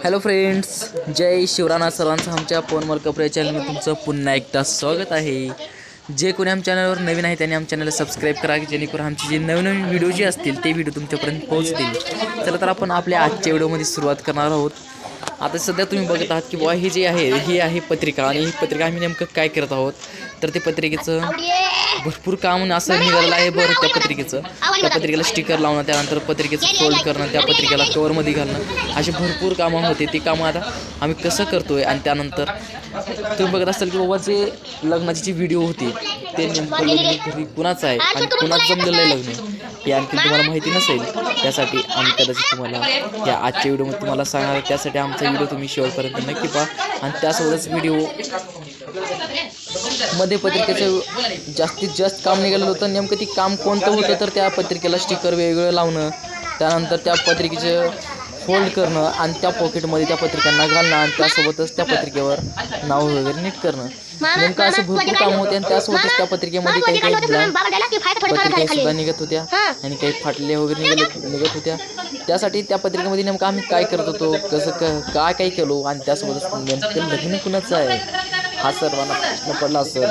Hello friends, जय शिवराना. सर्वांचं आमच्या पवन मलकापूर या चॅनलमध्ये तुमचं पुन्हा एकदा स्वागत आहे. जे कोणी आमच्या चॅनलवर नवीन आहे त्यांनी आमच्या चॅनलला सबस्क्राईब करा, जेणेकरून आमचे जे नवीन व्हिडिओ जे असतील ते व्हिडिओ तुमच्यापर्यंत पोहोचतील. चला तर आपण आपल्या आजच्या व्हिडिओमध्ये सुरुवात करणार आहोत. आता सध्या तुम्ही बघत आहात की बुवा ही जी आहे ही आहे पत्रिका, आणि ही पत्रिका आम्ही नेमकं काय करत आहोत तर ते पत्रिकेचं भरपूर काम असं निघालेलं आहे. बरं, त्या पत्रिकेला स्टिकर लावणं, त्यानंतर पत्रिकेचं फोल्ड करणं, त्या पत्रिकेला कवरमध्ये घालणं, अशी भरपूर कामं होते. ती कामं आता आम्ही कसं करतोय. आणि त्यानंतर तुम्ही बघत असाल की बाबा जे लग्नाची जी व्हिडिओ होती ते नेमकं लग्न घरी कुणाचं आहे आणि कुणाचं जमलेलं आहे लग्न हे आणखी तुम्हाला माहिती नसेल. त्यासाठी आम्ही कदाचित तुम्हाला या आजच्या व्हिडिओमध्ये तुम्हाला सांगणार. त्यासाठी आमचा व्हिडिओ तुम्ही शेवटपर्यंत नक्की पहा. आणि त्यासोबतच व्हिडिओ मध्ये पत्रिकेचं जास्तीत जास्त काम निघालेलं होतं. नेमकं ती काम कोणतं होतं तर त्या पत्रिकेला स्टिकर वेगवेगळं लावणं, त्यानंतर त्या पत्रिकेचं फोल्ड करणं आणि त्या पॉकेटमध्ये त्या पत्रिकांना घालणं, आणि त्यासोबतच त्या पत्रिकेवर नाव वगैरे नीट करणं. नेमकं असं भरपूर काम होते. आणि त्यासोबतच त्या पत्रिकेमध्ये काही पत्रिका सुद्धा निघत होत्या आणि काही फाटल्या वगैरे निघत होत्या. त्यासाठी त्या पत्रिकेमध्ये नेमकं आम्ही काय करत होतो, कसं काय केलो, आणि त्यासोबतच नेमकं लग्न कुणाचं आहे हा सर्वांना प्रश्न पडला असेल.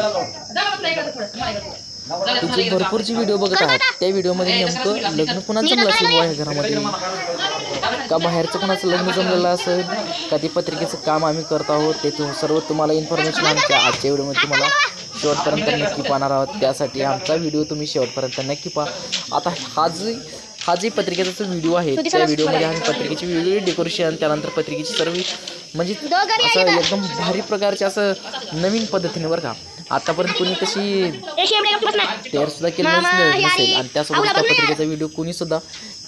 तुझे भरपूर जी व्हिडिओ बघत आहात त्या व्हिडिओमध्ये नेमकं लग्न कुणाचं जमलं असेल आहे घरामध्ये, का बाहेरचं कुणाचं लग्न जमलेलं असेल, का ते पत्रिकेचं काम आम्ही करत आहोत, ते सर्व तुम्हाला इन्फॉर्मेशन आमच्या आजच्या व्हिडिओमध्ये तुम्हाला शेवटपर्यंत नक्की पाहणार आहोत. त्यासाठी आमचा व्हिडिओ तुम्ही शेवटपर्यंत नक्की पहा. आता हा जी पत्रिकेचा जो व्हिडिओ आहे त्या व्हिडिओमध्ये आम्ही पत्रिकेची वेगवेगळी डेकोरेशन, त्यानंतर पत्रिकेची सर्व म्हणजे असं एकदम भारी प्रकारचे असं नवीन पद्धतीने बरं का आतापर्यंत कोणी कशी तयार सुद्धा केलं नसेल, आणि त्यासोबत त्या पत्रिकेचा व्हिडिओ कोणी सुद्धा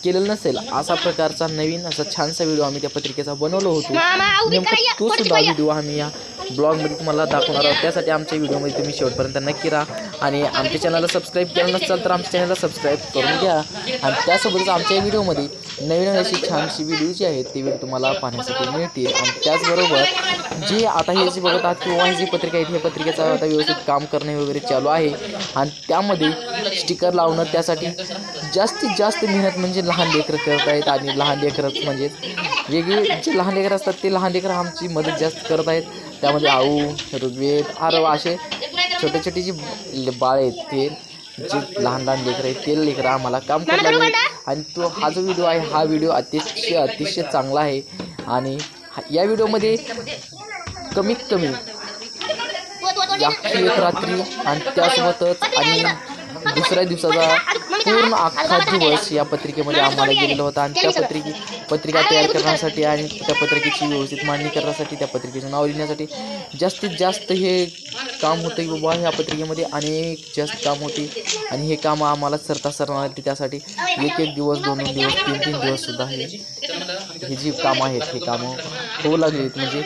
केलेलं नसेल असा प्रकारचा नवीन असा छानसा व्हिडिओ आम्ही त्या पत्रिकेचा बनवलो होतो. नेमकं तो सुद्धा व्हिडिओ आम्ही या ब्लॉगमध्ये तुम्हाला दाखवणार आहोत. त्यासाठी आमच्या व्हिडिओमध्ये तुम्ही शेवटपर्यंत नक्की राहा. आणि आमच्या चॅनलला सबस्क्राईब केलं नसेल तर आमच्या चॅनलला सबस्क्राईब करून घ्या. आणि त्यासोबतच आमच्या व्हिडिओमध्ये नवीन अशी छानशी व्हिडिओ जी आहेत ती व्हिडिओ तुम्हाला पाहण्यासाठी मिळतील. आणि त्याचबरोबर जे आता हे जे बघत आहात किंवा ही जी पत्रिका आहे, या पत्रिकेचं आता व्यवस्थित काम करणे वगैरे चालू आहे. आणि त्यामध्ये स्टिकर लावणं, त्यासाठी जास्तीत जास्त मेहनत म्हणजे लहान लेकरं करत आहेत. आणि लहान लेकरच म्हणजे वेगळे जे लहान लेकरं असतात ते लहान लेकरं आमची मदत जास्त करत आहेत. त्यामध्ये आऊ, ऋग्वेद, आरव असे छोटे छोटे जे बाळ आहेत ते जे लहान लेकरं आहेत ते लेकरं आम्हाला काम करायला लागले. आणि हा जो व्हिडिओ आहे हा व्हिडिओ अतिशय चांगला आहे. आणि या व्हिडिओमध्ये कमीत कमी एक रात्री आणि त्यासोबतच आणि दुसऱ्या दिवसाचा पूर्ण अख्खा दिवस या पत्रिकेमध्ये आम्हाला गेलेला होता. आणि त्या पत्रिका तयार करण्यासाठी आणि त्या पत्रिकेची व्यवस्थित मांडणी करण्यासाठी, त्या पत्रिकेचं नाव लिहिण्यासाठी जास्तीत जास्त हे काम होतं की बाबा ह्या पत्रिकेमध्ये अनेक जास्त काम होते. आणि हे काम आम्हाला सरणार होते. त्यासाठी एक दिवस, 2 दिवस, 3 दिवससुद्धा हे जी कामं आहेत हे कामं होऊ लागली. म्हणजे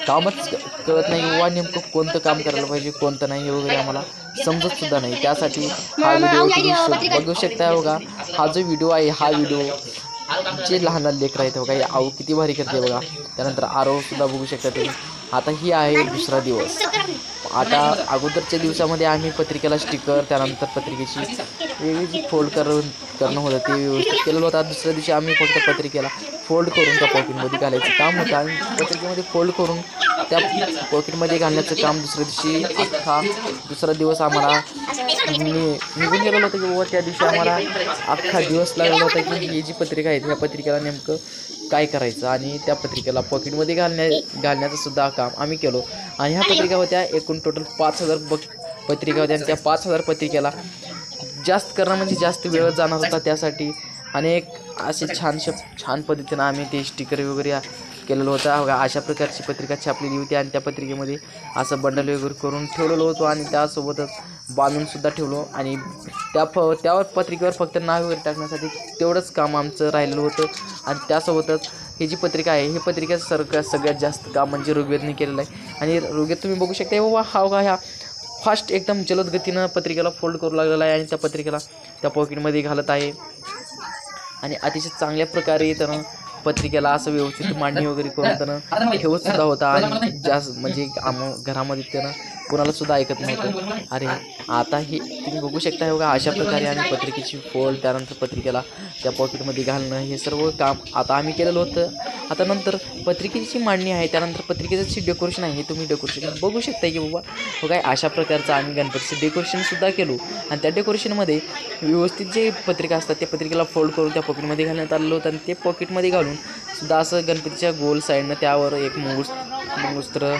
कामच कळत नाही बाबा नेमकं कोणतं काम करायला पाहिजे कोणतं नाही हे वगैरे आम्हाला समजत सुद्धा नाही. त्यासाठी हा व्हिडिओ तुम्ही बघू शकता. बघा हा जो व्हिडिओ आहे हा व्हिडिओ जे लहान लेकरं आहेत बघा, हे आऊ किती भारी करते बघा. त्यानंतर आरव सुद्धा बघू शकता तुम्ही. आता ही आहे दुसरा दिवस. आता अगोदरच्या दिवसामध्ये आम्ही पत्रिकेला स्टिकर, त्यानंतर पत्रिकेची वेगळी जी फोल्ड करणं होतं ते व्यवस्थित केलेलं होतं. दुसऱ्या दिवशी आम्ही फक्त पत्रिकेला फोल्ड करून त्या पॉकेटमध्ये घालायचं काम होतं. आणि पत्रिकेमध्ये फोल्ड करून त्या पॉकेटमध्ये घालण्याचं काम दुसऱ्या दिवशी अख्खा दुसरा दिवस आम्हाला निघून गेलेलं होतं की बाबा त्या दिवशी आम्हाला अख्खा दिवस लागलेला होता की ही जी पत्रिका आहे ह्या पत्रिकेला नेमकं काय करायचं. आणि त्या पत्रिकेला पॉकेटमध्ये घालण्याचं सुद्धा काम आम्ही केलो. आणि ह्या पत्रिका होत्या एकूण टोटल 5000 पत्रिका होत्या. आणि त्या 5000 पत्रिकेला जास्त करणं म्हणजे जास्त वेळ जाणार होता. त्यासाठी अनेक असे छान पद्धतीनं आम्ही ते स्टिकर वगैरे केलेलं होतं. अशा प्रकारची पत्रिका छापलेली होती. आणि त्या पत्रिकेमध्ये असं बंडल वगैरे करून ठेवलेलं होतं. आणि त्यासोबतच बांधूनसुद्धा ठेवलो. आणि त्यावर पत्रिकेवर फक्त नाव वगैरे टाकण्यासाठी तेवढंच काम आमचं राहिलेलं होतं. आणि त्यासोबतच ही जी पत्रिका आहे ही पत्रिका सगळ्यात जास्त काम म्हणजे ऋग्वेदने केलेलं आहे. आणि ऋग्वेद तुम्ही बघू शकता बाबा ह्या फास्ट एकदम जलद गतीनं पत्रिकेला फोल्ड करू लागलेला आहे आणि त्या पत्रिकेला त्या पॉकेटमध्ये घालत आहे आणि अतिशय चांगल्या प्रकारे त्यानं पत्रिकेला असं व्यवस्थित मांडणी वगैरे करून त्यानं ठेवत सुद्धा होता. आणि जास्त म्हणजे घरामध्ये त्यानं कोणाला सुद्धा ऐकत नव्हतं. अरे आता हे तुम्ही बघू शकता बघा अशा प्रकारे आणि पत्रिकेची फोल्ड त्यानंतर पत्रिकेला त्या पॉकेटमध्ये घालणं हे सर्व काम आता आम्ही केलेलं होतं. आता नंतर पत्रिकेची मांडणी आहे त्यानंतर पत्रिकेचं जे डेकोरेशन आहे हे तुम्ही डेकोरेशन बघू शकता की बाबा बघा अशा प्रकारचं आम्ही गणपतीचं डेकोरेशनसुद्धा केलो. आणि त्या डेकोरेशनमध्ये व्यवस्थित जे पत्रिका असतात त्या पत्रिकेला फोल्ड करून त्या पॉकेटमध्ये घालण्यात आलेलं होतं. आणि ते पॉकेटमध्ये घालून सुद्धा असं गणपतीच्या गोल साईडनं त्यावर एक मंगळसूत्र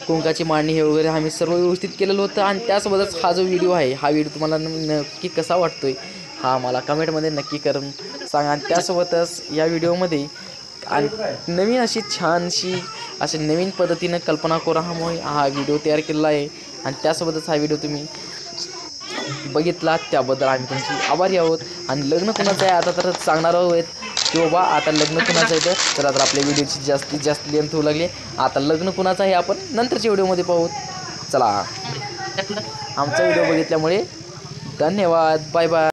कुंकाची मांडणी हे वगैरे आम्ही सर्व व्यवस्थित केलेलं होतं. आणि त्यासोबतच हा जो व्हिडिओ आहे हा व्हिडिओ तुम्हाला नक्की कसा वाटतोय हा मला कमेंटमध्ये नक्की करून सांगा. आणि त्यासोबतच या व्हिडिओमध्ये नवीन अशी छानशी अशी नवीन पद्धतीनं कल्पना करून हा व्हिडिओ तयार केलेला आहे. आणि त्यासोबतच हा व्हिडिओ तुम्ही बघितला त्याबद्दल आम्ही तुमची आभारी आहोत. आणि लग्न कुणाचं आहे आता तर सांगणार आहोत की बाबा आता लग्न कुणाचं आहे तर आता आपल्या व्हिडिओची जास्तीत जास्त लेंथ होऊ लागली. आता लग्न कुणाचं आहे आपण नंतरच्या व्हिडिओमध्ये पाहू. चला आमचा व्हिडिओ बघितल्यामुळे धन्यवाद. Bye bye.